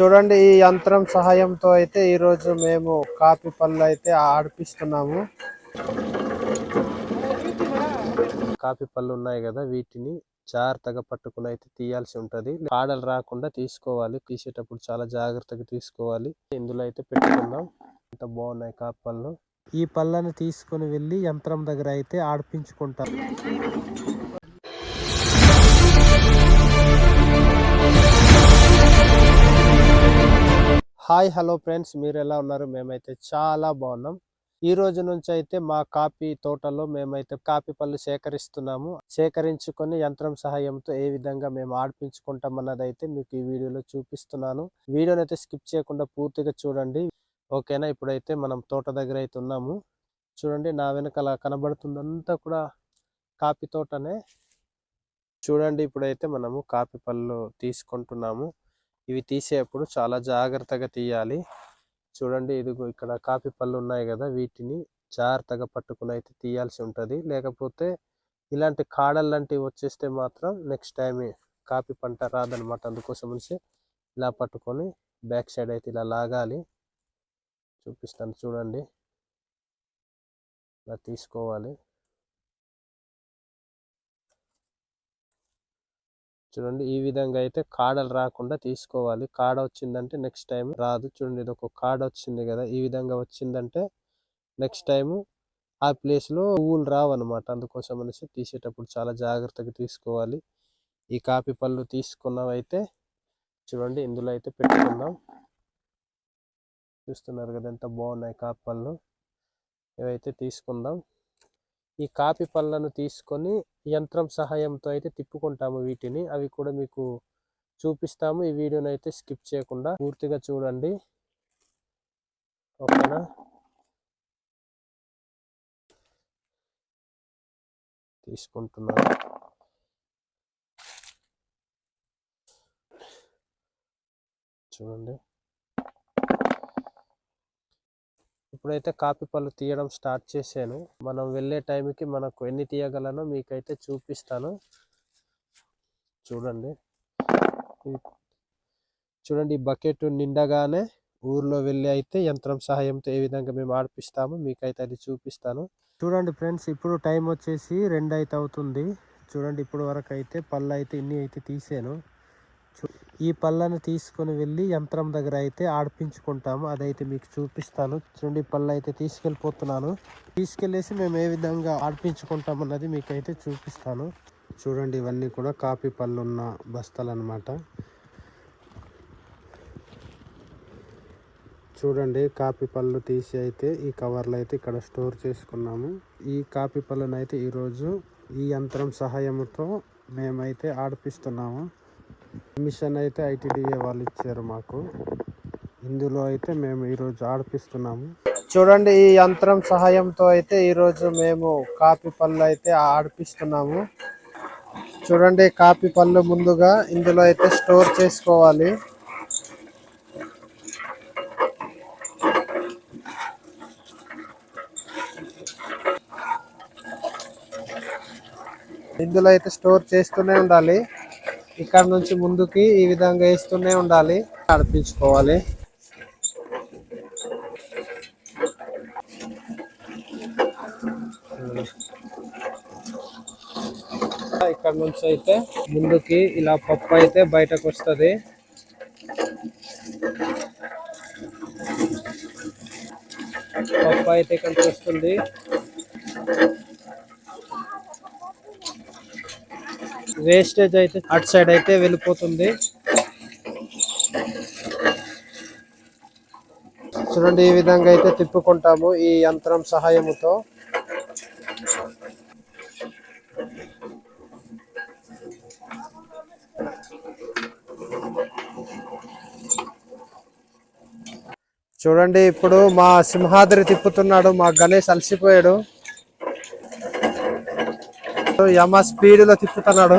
చూడండి ఈ యంత్రం సహాయంతో అయితే ఈ రోజు మేము కాఫీ పళ్ళు అయితే ఆడిపిస్తున్నాము. కాఫీ పళ్ళు ఉన్నాయి కదా, వీటిని జాగ్రత్తగా పట్టుకుని అయితే తీయాల్సి ఉంటది. కాడలు రాకుండా తీసుకోవాలి. తీసేటప్పుడు చాలా జాగ్రత్తగా తీసుకోవాలి. ఇందులో అయితే పెట్టుకుందాం. ఎంత బాగున్నాయి కాఫీ పళ్ళు. ఈ పళ్ళని తీసుకుని వెళ్ళి యంత్రం దగ్గర అయితే ఆడిపించుకుంటాం. హాయ్ హలో ఫ్రెండ్స్, మీరు ఎలా ఉన్నారు? మేమైతే చాలా బాగున్నాం. ఈ రోజు నుంచి అయితే మా కాఫీ తోటలో మేమైతే కాఫీ పళ్ళు సేకరిస్తున్నాము. సేకరించుకొని యంత్రం సహాయంతో ఏ విధంగా మేము ఆడిపించుకుంటాం అన్నది అయితే మీకు ఈ వీడియోలో చూపిస్తున్నాను. వీడియోని అయితే స్కిప్ చేయకుండా పూర్తిగా చూడండి, ఓకేనా? ఇప్పుడైతే మనం తోట దగ్గర అయితే ఉన్నాము. చూడండి, నా వెనకాల కనబడుతుందంతా కూడా కాఫీ తోటనే. చూడండి, ఇప్పుడైతే మనము కాఫీ పళ్ళు తీసుకుంటున్నాము. ఇవి తీసేటప్పుడు చాలా జాగ్రత్తగా తీయాలి. చూడండి, ఇదిగో ఇక్కడ కాఫీ పళ్ళు ఉన్నాయి కదా, వీటిని జాగ్రత్తగా పట్టుకుని అయితే తీయాల్సి ఉంటుంది. లేకపోతే ఇలాంటి కాడలు లాంటివి వచ్చేస్తే మాత్రం నెక్స్ట్ టైం కాఫీ పంట రాదనమాట. అందుకోసం నుంచి ఇలా పట్టుకొని బ్యాక్ సైడ్ అయితే ఇలా లాగాలి. చూపిస్తాను చూడండి, ఇలా తీసుకోవాలి. చూడండి, ఈ విధంగా అయితే కాడలు రాకుండా తీసుకోవాలి. కాడ వచ్చిందంటే నెక్స్ట్ టైం రాదు. చూడండి, ఇది ఒక కాడ వచ్చింది కదా, ఈ విధంగా వచ్చిందంటే నెక్స్ట్ టైం ఆ ప్లేస్లో పువ్వులు రావు అనమాట. అందుకోసం అనేసి తీసేటప్పుడు చాలా జాగ్రత్తగా తీసుకోవాలి. ఈ కాఫీ పళ్ళు తీసుకున్నవైతే చూడండి, ఇందులో అయితే పెట్టుకుందాం. చూస్తున్నారు కదా ఎంత బాగున్నాయి కాఫీ పళ్ళు. ఇవైతే తీసుకుందాం. ఈ కాఫీ పళ్ళను తీసుకొని యంత్రం సహాయంతో అయితే తిప్పుకుంటాము వీటిని. అవి కూడా మీకు చూపిస్తాము. ఈ వీడియోని అయితే స్కిప్ చేయకుండా పూర్తిగా చూడండి, ఓకేనా? తీసుకుంటున్నాను. చూడండి, ఇప్పుడైతే కాఫీ పళ్ళు తీయడం స్టార్ట్ చేశాను. మనం వెళ్ళే టైంకి మనకు ఎన్ని తీయగలనో మీకైతే చూపిస్తాను. చూడండి, చూడండి, ఈ బకెట్ నిండగానే ఊర్లో వెళ్ళి అయితే యంత్రం సహాయంతో ఏ విధంగా మేము ఆడిపిస్తాము మీకైతే అది చూపిస్తాను. చూడండి ఫ్రెండ్స్, ఇప్పుడు టైం వచ్చేసి 2 అయితే అవుతుంది. చూడండి, ఇప్పుడు వరకు అయితే పళ్ళు అయితే ఇన్ని అయితే తీసాను. ఈ పళ్ళను తీసుకొని వెళ్ళి యంత్రం దగ్గర అయితే ఆడిపించుకుంటాము. అదైతే మీకు చూపిస్తాను. చూడండి, పళ్ళు అయితే తీసుకెళ్ళిపోతున్నాను. తీసుకెళ్ళేసి మేము ఏ విధంగా ఆడిపించుకుంటాం అన్నది మీకైతే చూపిస్తాను. చూడండి, ఇవన్నీ కూడా కాఫీ పళ్ళు ఉన్న బస్తాలు అన్నమాట. చూడండి, కాఫీ పళ్ళు తీసి అయితే ఈ కవర్లు అయితే ఇక్కడ స్టోర్ చేసుకున్నాము. ఈ కాఫీ పళ్ళను అయితే ఈరోజు ఈ యంత్రం సహాయంతో మేమైతే ఆడిపిస్తున్నాము. మిషన్ అయితే ఐటీడీఏ వాళ్ళు ఇచ్చారు మాకు. ఇందులో అయితే మేము ఈరోజు ఆడిపిస్తున్నాము. చూడండి, ఈ యంత్రం సహాయంతో అయితే ఈరోజు మేము కాఫీ పళ్ళు అయితే ఆడిపిస్తున్నాము. చూడండి, కాఫీ పళ్ళు ముందుగా ఇందులో అయితే స్టోర్ చేసుకోవాలి. ఇందులో అయితే స్టోర్ చేస్తూనే ఉండాలి. ఇక్కడ నుంచి ముందుకి ఈ విధంగా వేస్తూనే ఉండాలి, ఆడిపించుకోవాలి. ఇక్కడ నుంచి అయితే ముందుకి ఇలా పప్పు అయితే బయటకు వస్తుంది. పప్పు అయితే ఇక్కడికి వస్తుంది. వేస్టేజ్ అయితే అటు సైడ్ అయితే వెళ్ళిపోతుంది. చూడండి, ఈ విధంగా అయితే తిప్పుకుంటాము ఈ యంత్రం సహాయముతో. చూడండి, ఇప్పుడు మా సింహాద్రి తిప్పుతున్నాడు. మా గణేష్ అలసిపోయాడు, యమ స్పీడ్ లో తిప్పుతున్నాడు.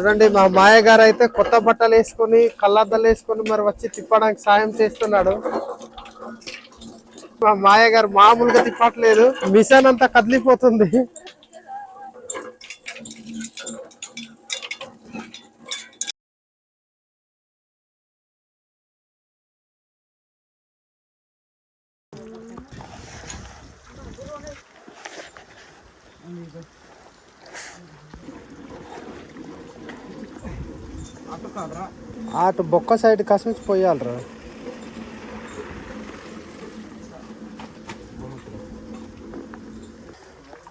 చూడండి మా మాయ గారు అయితే కొత్త బట్టలు వేసుకొని కళ్ళద్దాలు వేసుకొని మరి వచ్చి తిప్పడానికి సాయం చేస్తున్నాడు. మా మాయ గారు మామూలుగా తిప్పట్లేదు, మిషన్ అంతా కదిలిపోతుంది. అటు బొక్క సైడ్ కసిమించి పోయాలరా.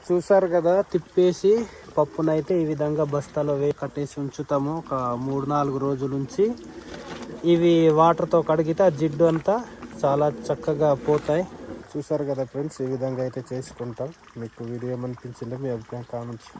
చూసారు కదా, తిప్పేసి పప్పునైతే ఈ విధంగా బస్తాలో కట్టేసి ఉంచుతాము ఒక 3-4 రోజుల నుంచి. ఇవి వాటర్తో కడిగితే ఆ జిడ్డు అంతా చాలా చక్కగా పోతాయి. చూసారు కదా ఫ్రెండ్స్, ఈ విధంగా అయితే చేసుకుంటాం. మీకు వీడియో ఏమనిపించిందో మీ అభిప్రాయం కామెంట్స్.